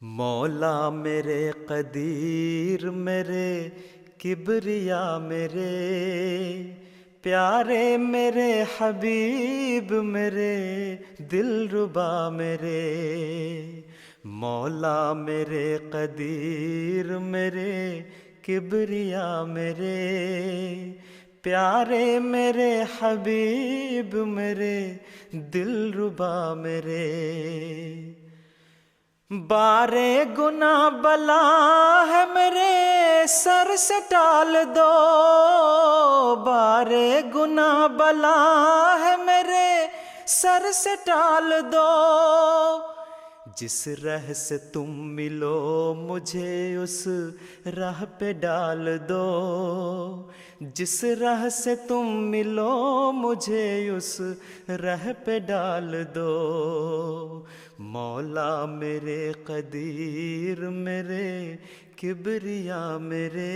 مولا میرے قدیر میرے کبریا میرے پیارے میرے حبیب میرے دلربا میرے مولا میرے قدیر میرے کبریا میرے پیارے میرے حبیب میرے دلربا میرے بارے گناہ بلا ہے میرے سر سے ٹال دو، بارے گناہ بلا ہے میرے سر سے ٹال دو، جس راہ سے تم ملو مجھے اس راہ پہ ڈال دو، جس راہ سے تم ملو مجھے اس راہ پہ ڈال دو، مولا میرے قدیر میرے کبریا میرے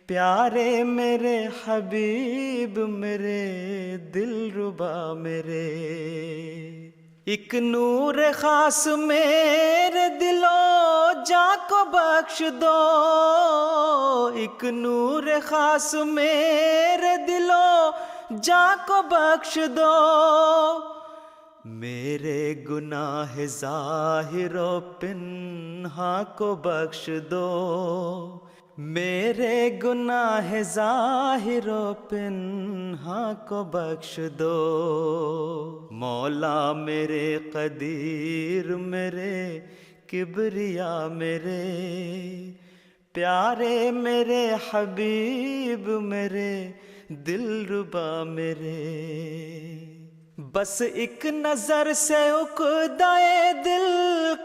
پیارے میرے حبیب میرے دلربا میرے ایک نور خاص میرے دلو جاں کو بخش دو، ایک نور خاص میرے دلو جاں کو بخش دو، میرے گناہ ظاہر و پنہاں کو بخش دو، میرے گناہ ظاہر و پنہاں کو بخش دو، مولا میرے قدیر میرے کبریا میرے پیارے میرے حبیب میرے دلربا میرے بس ایک نظر سے عقدۂ دل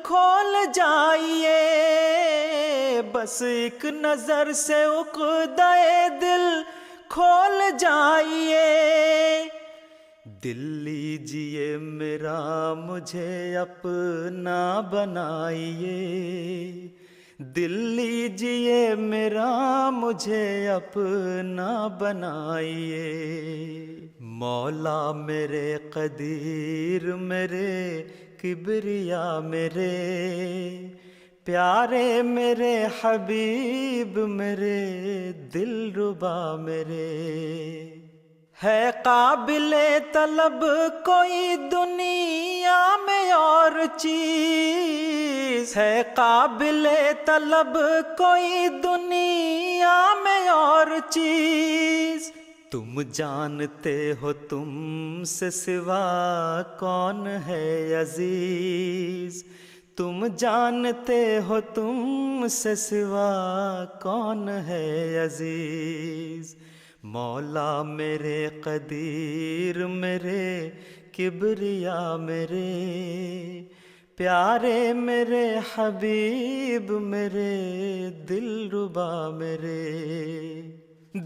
کھول جائیے، بس ایک نظر سے عقدۂ دل کھول جائیے، دل لیجیے میرا مجھے اپنا بنائیے، دل لیجیے میرا مجھے اپنا بنائیے، مولا میرے قدیر میرے کبریا میرے پیارے میرے حبیب میرے دلربا میرے ہے قابل طلب کوئی دنیا میں اور چیز، ہے قابل طلب کوئی دنیا میں اور چیز، تم جانتے ہو تم سے سوا کون ہے عزیز، تم جانتے ہو تم سے سوا کون ہے عزیز، مولا میرے قدیر میرے کبریا میرے پیارے میرے حبیب میرے دلربا میرے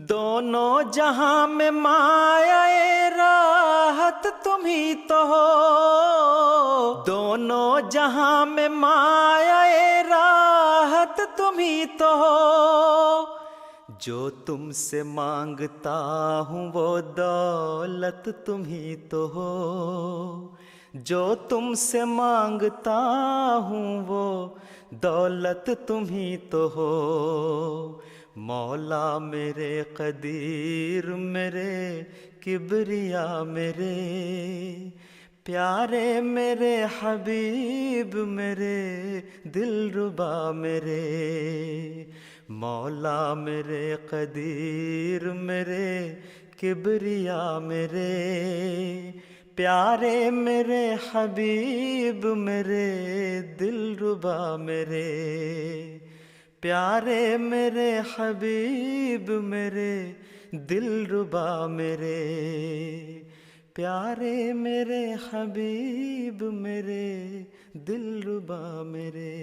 دونوں جہاں میں مایہ راحت تم ہی تو ہو، دونوں جہاں میں مایہ راحت تم ہی تو ہو، جو تم سے مانگتا ہوں وہ دولت تم ہی تو ہو، جو تم سے مانگتا ہوں وہ دولت تم ہی تو ہو، مولا میرے قدیر میرے کبریا میرے پیارے میرے حبیب میرے دلربا میرے مولا میرے قدیر میرے کبریا میرے پیارے میرے حبیب میرے دلربا میرے پیارے میرے حبیب میرے دلربا میرے پیارے میرے حبیب میرے دلربا میرے